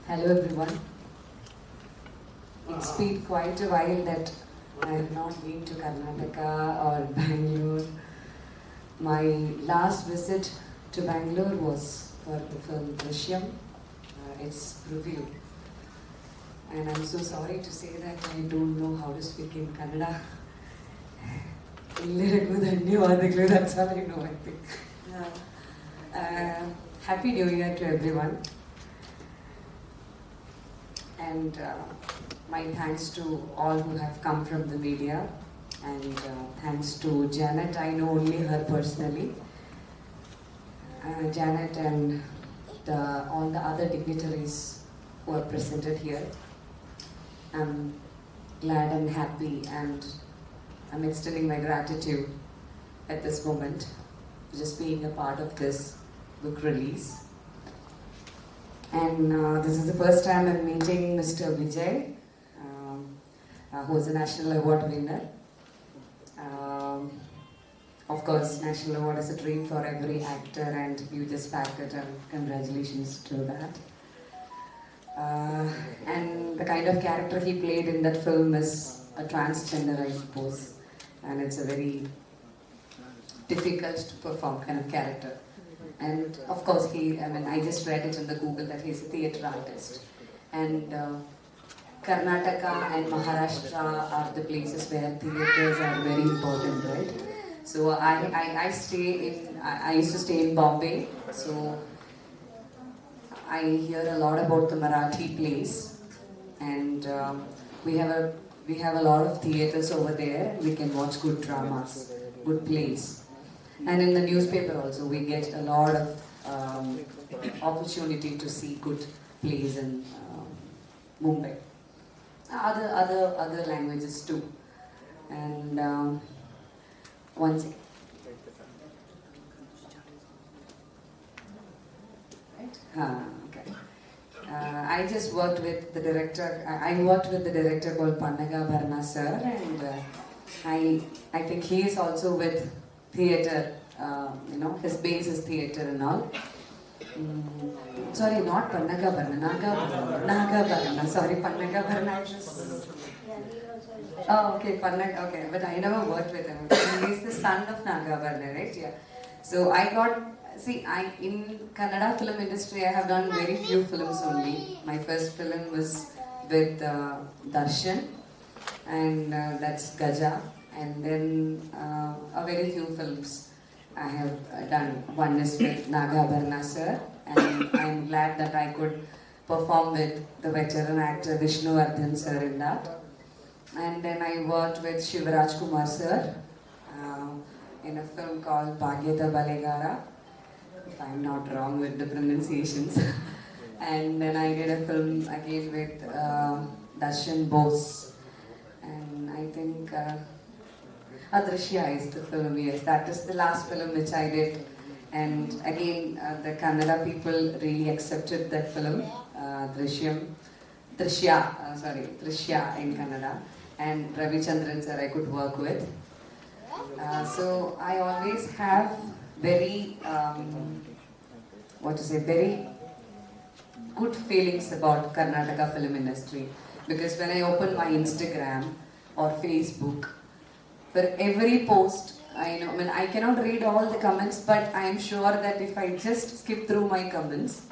Hello everyone. It's been quite a while that I have not been to Karnataka or Bangalore. My last visit to Bangalore was for the film Drishyam, its review. And I'm so sorry to say that I don't know how to speak in Kannada. That's all I know, I think. Happy New Year to everyone. And my thanks to all who have come from the media. And thanks to Janet, I know only her personally. Janet and all the other dignitaries who are presented here. I'm glad and happy, and I'm extending my gratitude at this moment for just being a part of this book release. And this is the first time I'm meeting Mr. Vijay, who is a National Award winner. Of course, National Award is a dream for every actor, and you just packed it, and congratulations to that. And the kind of character he played in that film is a transgender, I suppose, and it's a very difficult to perform kind of character. And of course, I just read it in the Google that he's a theatre artist. And Karnataka and Maharashtra are the places where theatres are very important, right? So I used to stay in Bombay, so I hear a lot about the Marathi plays, and we have a lot of theatres over there. We can watch good dramas, good plays. And in the newspaper also, we get a lot of opportunity to see good plays in Mumbai. Other languages too. And one second. Right? Okay. I just worked with the director. I worked with the director called Pannaga Bharana sir, and I think he is also with theatre, his base is theatre and all. Sorry, not Pannaga Bharana, Naga Bharana, sorry, Pannaga Bharana. Oh, okay, Pannaga, okay, but I never worked with him. He is the son of Naga Bharana, right? Yeah. So in Kannada film industry, I have done very few films only. My first film was with Darshan, and that's Gaja. And then a very few films I have done. One is with Naga Bharana sir, and I'm glad that I could perform with the veteran actor Vishnu Vardhan sir in that. And then I worked with Shivraj Kumar sir in a film called Bhagyada Balegara, if I'm not wrong with the pronunciations. And then I did a film again with Darshan Bose, and I think Adrishya is the film, yes. That is the last film which I did. And again, the Kannada people really accepted that film, Drishya in Kannada. And Ravi Chandran sir I could work with. So I always have very good feelings about Karnataka film industry. Because when I open my Instagram or Facebook, for every post, I cannot read all the comments, but I am sure that if I just skip through my comments,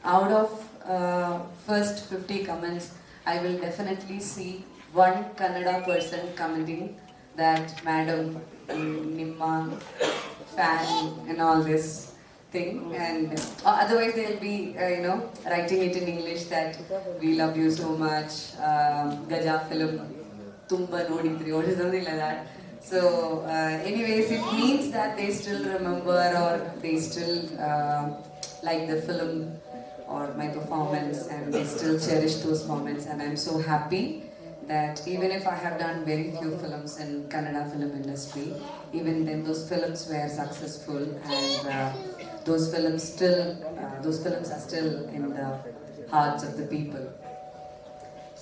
out of first 50 comments, I will definitely see one Kannada person commenting that Madam, Nimma, fan, and all this thing. And otherwise they'll be, writing it in English that we love you so much, Gaja film, Tumba Noditri, or something like that. So, anyways, it means that they still remember or they still like the film or my performance, and they still cherish those moments. And I'm so happy that even if I have done very few films in Kannada film industry, even then those films were successful, and those films are still in the hearts of the people.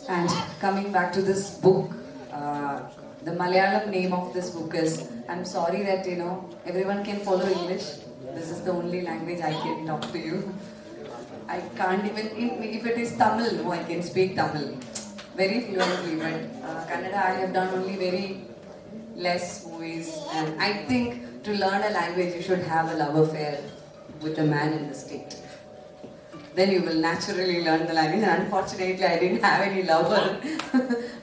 And coming back to this book, the Malayalam name of this book is, I'm sorry that everyone can follow English. This is the only language I can talk to you. I can't even, if it is Tamil, no, I can speak Tamil very fluently, but Kannada I have done only very less movies, and I think to learn a language you should have a love affair with a man in the state. Then you will naturally learn the language, and unfortunately I didn't have any lover.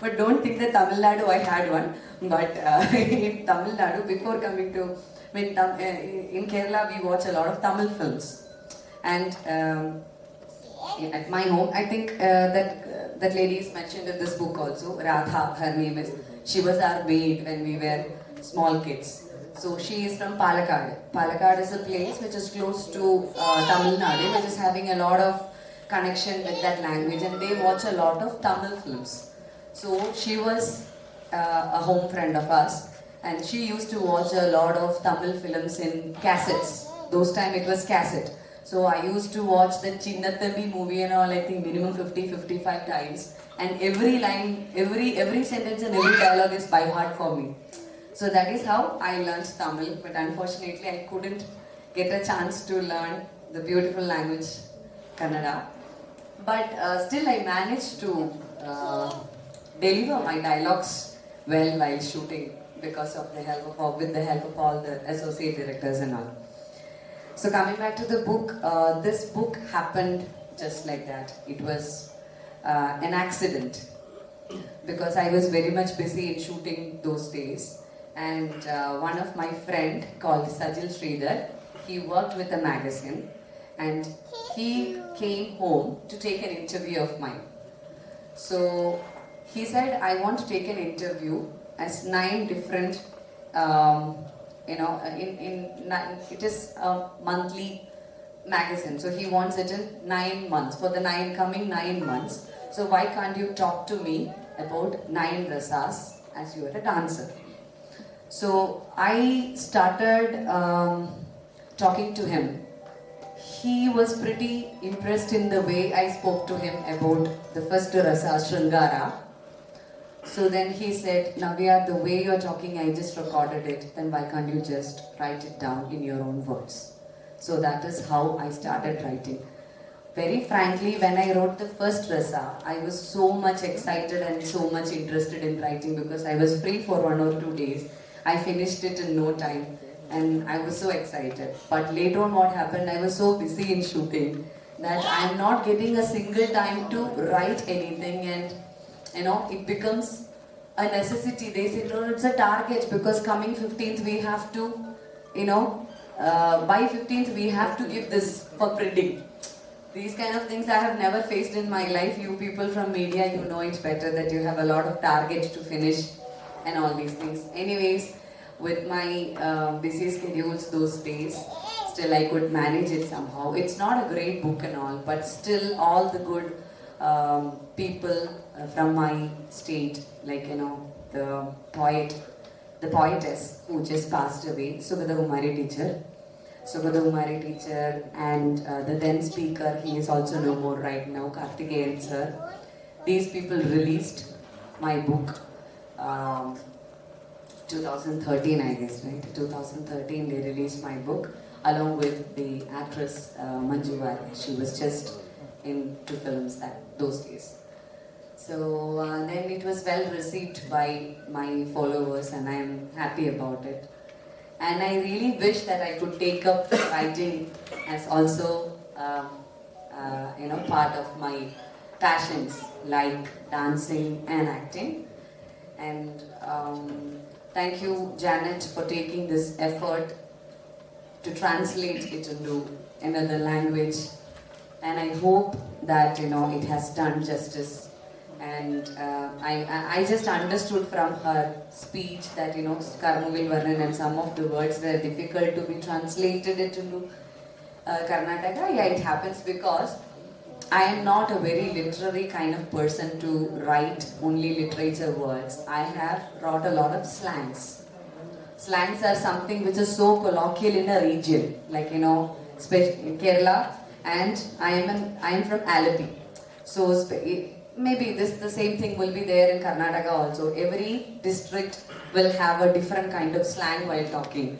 But don't think that Tamil Nadu I had one, but in Tamil Nadu, before coming to, in Kerala we watch a lot of Tamil films, and at my home, I think that lady is mentioned in this book also, Radha, her name is. She was our maid when we were small kids. So she is from Palakkad. Palakkad is a place which is close to Tamil Nadu, which is having a lot of connection with that language, and they watch a lot of Tamil films. So she was a home friend of us, and she used to watch a lot of Tamil films in cassettes. Those time it was cassette. So I used to watch the Chinnathambi movie and all, I think minimum 50-55 times. And every line, every sentence and every dialogue is by heart for me. So that is how I learned Tamil. But unfortunately I couldn't get a chance to learn the beautiful language Kannada. But still I managed to deliver my dialogues well while shooting because of the help of, with the help of all the associate directors and all. So coming back to the book, this book happened just like that. It was an accident because I was very much busy in shooting those days, and one of my friend called Sajil Sridhar, he worked with a magazine, and he came home to take an interview of mine. So he said, I want to take an interview as 9 different it is a monthly magazine, so he wants it in 9 months, for the coming 9 months. So why can't you talk to me about 9 rasas as you are a dancer? So I started talking to him. He was pretty impressed in the way I spoke to him about the first rasa, Sringara. So then he said, Navya, the way you're talking, I just recorded it. Then why can't you just write it down in your own words? So that is how I started writing. Very frankly, when I wrote the first rasa, I was so much excited and so much interested in writing because I was free for 1 or 2 days. I finished it in no time and I was so excited. But later on what happened, I was so busy in shooting that I'm not getting a single time to write anything, and it becomes a necessity. They say, no, it's a target because coming 15th we have to, by 15th we have to give this for printing. These kind of things I have never faced in my life. You people from media, you know it better that you have a lot of targets to finish and all these things. Anyways, with my busy schedules those days, still I could manage it somehow. It's not a great book and all, but still all the good people from my state, like the poetess who just passed away, Sugata Kumari teacher, and the then speaker, he is also no more right now, Karthikeyan sir. These people released my book 2013, I guess, right? 2013 they released my book along with the actress Manju Varya. She was just in 2 films those days. So then it was well received by my followers, and I am happy about it. And I really wish that I could take up writing as also part of my passions like dancing and acting. And thank you, Janet, for taking this effort to translate it into another language. And I hope that it has done justice. And I just understood from her speech that Karmuvil Varnan and some of the words were difficult to be translated into Karnataka. Yeah, it happens because I am not a very literary kind of person to write only literature words. I have brought a lot of slangs. Slangs are something which is so colloquial in a region, like especially in Kerala, and I am from Alapi. So maybe the same thing will be there in Karnataka also. Every district will have a different kind of slang while talking.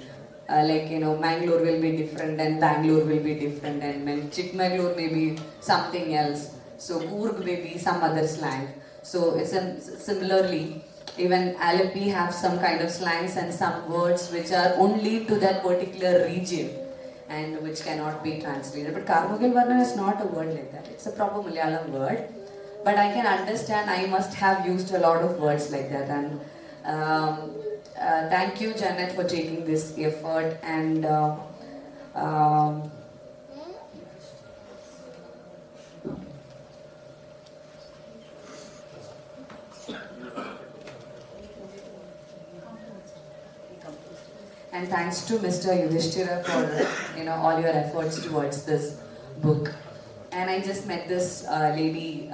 like, Mangalore will be different and Bangalore will be different, and when Chikmagalur may be something else. So Coorg may be some other slang. So it's similarly, even Alleppey have some kind of slangs and some words which are only to that particular region and which cannot be translated. But Karmugal Varna is not a word like that. It's a proper Malayalam word. But I can understand I must have used a lot of words like that. And thank you, Janet, for taking this effort. And and thanks to Mr. Yudhishthira for all your efforts towards this book. And I just met this lady,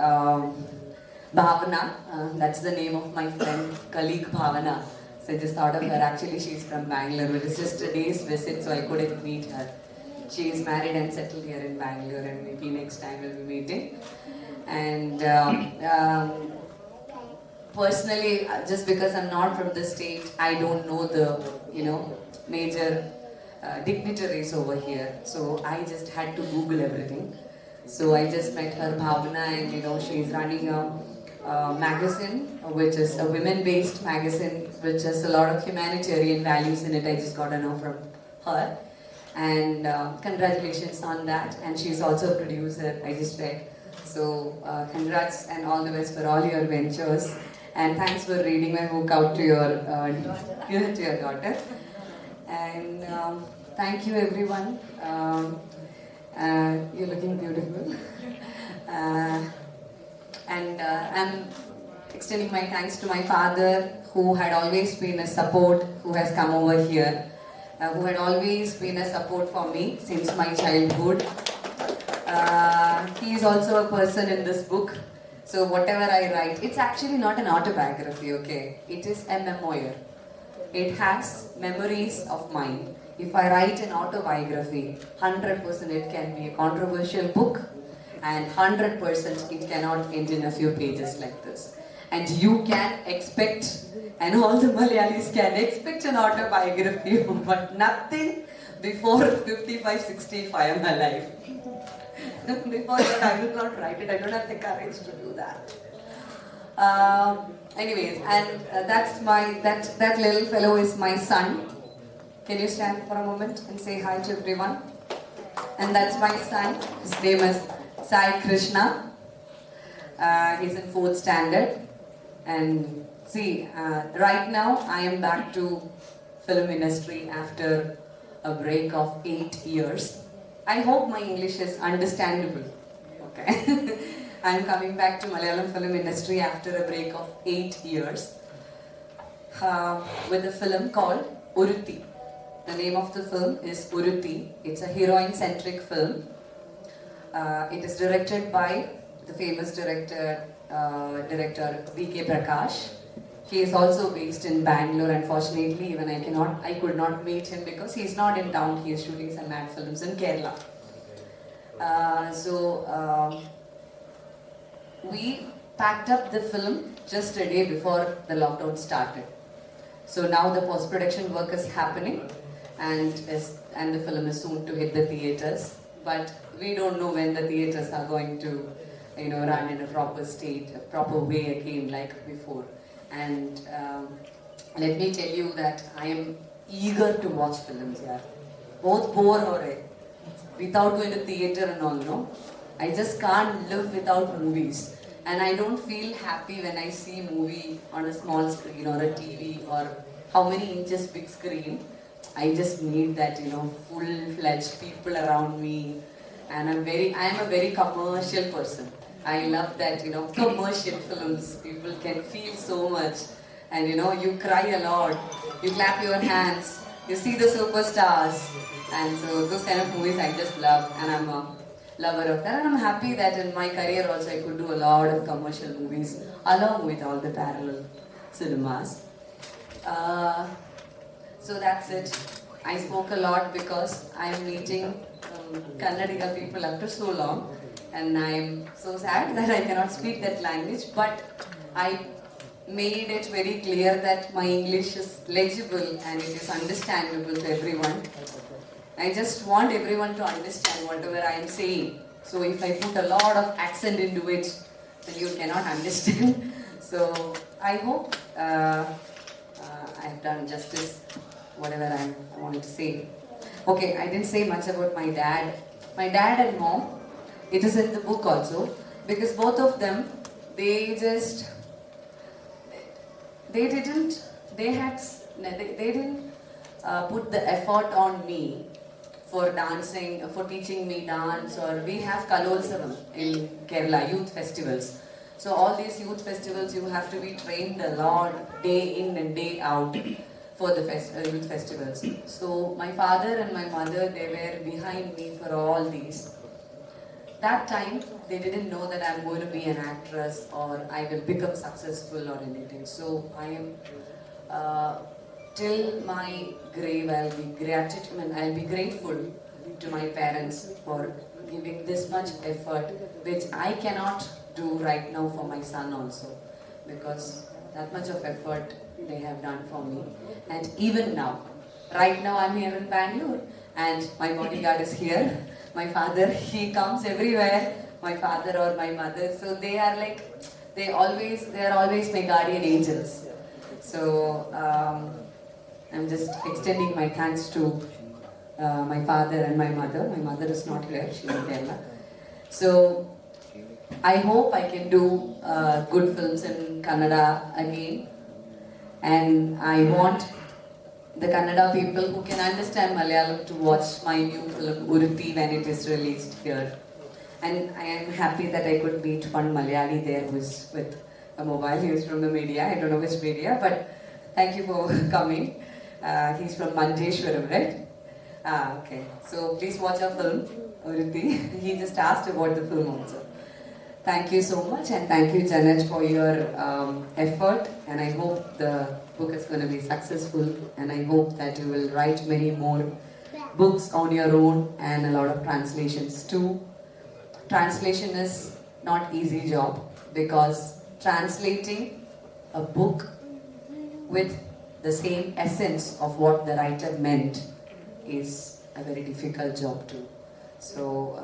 Bhavana. That's the name of my friend, colleague Bhavana. So I just thought of her. Actually, she's from Bangalore. It was just a day's visit, so I couldn't meet her. She is married and settled here in Bangalore, and maybe next time we'll be meeting. And personally, just because I'm not from this state, I don't know the major dignitaries over here. So I just had to Google everything. So I just met her, Bhavana, and she's running a magazine, which is a women-based magazine, which has a lot of humanitarian values in it. I just got to know from her. And congratulations on that. And she's also a producer, I just read. So congrats and all the best for all your ventures. And thanks for reading my book out to your daughter. And thank you, everyone. You're looking beautiful. And I'm extending my thanks to my father, who had always been a support, who has come over here, who had always been a support for me since my childhood. He is also a person in this book. So whatever I write, it's actually not an autobiography, okay? It is a memoir. It has memories of mine. If I write an autobiography, 100% it can be a controversial book, and 100% it cannot end in a few pages like this. And you can expect, and all the Malayalis can expect an autobiography, but nothing before 55, 65 of my life. Before that, I will not write it. I don't have the courage to do that. Anyways, and that little fellow is my son. Can you stand for a moment and say hi to everyone? And that's my son. His name is Sai Krishna. He's in 4th standard. And see, right now I am back to film industry after a break of 8 years. I hope my English is understandable. Okay. I am coming back to Malayalam film industry after a break of 8 years with a film called Uruthi. The name of the film is Uruthi. It's a heroine-centric film. It is directed by the famous director V.K. Prakash. He is also based in Bangalore. Unfortunately, even I could not meet him because he is not in town. He is shooting some mad films in Kerala. We packed up the film just a day before the lockdown started. So now the post-production work is happening, and the film is soon to hit the theatres. But we don't know when the theatres are going to, run in a proper state, a proper way again like before. And let me tell you that I am eager to watch films here. Both bore ho rahe without going to theatre and all, no? I just can't live without movies. And I don't feel happy when I see a movie on a small screen or a TV or how many inches big screen. I just need that, full-fledged people around me. And I am a very commercial person. I love that, commercial films. People can feel so much. And, you cry a lot. You clap your hands. You see the superstars. And so those kind of movies I just love. And I'm a lover of that. And I'm happy that in my career also I could do a lot of commercial movies along with all the parallel cinemas. So that's it. I spoke a lot because I'm meeting Kannadiga people after so long. And I'm so sad that I cannot speak that language, but I made it very clear that my English is legible and it is understandable to everyone. I just want everyone to understand whatever I am saying. So if I put a lot of accent into it, then you cannot understand. So I hope I've done justice whatever I wanted to say. Okay, I didn't say much about my dad. My dad and mom, it is in the book also, because both of them, they didn't put the effort on me for dancing, for teaching me dance, or we have Kalolsavam in Kerala, youth festivals. So all these youth festivals, you have to be trained a lot, day in and day out for the youth festivals. So my father and my mother, they were behind me for all these. That time, they didn't know that I'm going to be an actress or I will become successful or anything. So I am, till my grave, I'll be grateful to my parents for giving this much effort, which I cannot do right now for my son also, because that much of effort they have done for me. And even now, right now I'm here in Bangalore and my bodyguard is here. My father, he comes everywhere, my father or my mother. So they are always my guardian angels. So I'm just extending my thanks to my father and my mother. My mother is not here, she's in Kerala. So I hope I can do good films in Kannada again. And I want the Kannada people who can understand Malayalam to watch my new film Uruthi when it is released here. And I am happy that I could meet one Malayali there who is with a mobile. He was from the media, I don't know which media, but thank you for coming. He's from Manjeshwaram, right? Okay. So please watch our film, Uruthi. He just asked about the film also. Thank you so much, and thank you, Janet, for your effort. And I hope the book is going to be successful, and I hope that you will write many more books on your own and a lot of translations too. Translation is not easy job, because translating a book with the same essence of what the writer meant is a very difficult job too. So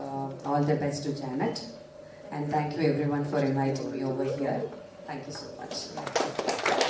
all the best to Janet, and thank you everyone for inviting me over here. Thank you so much.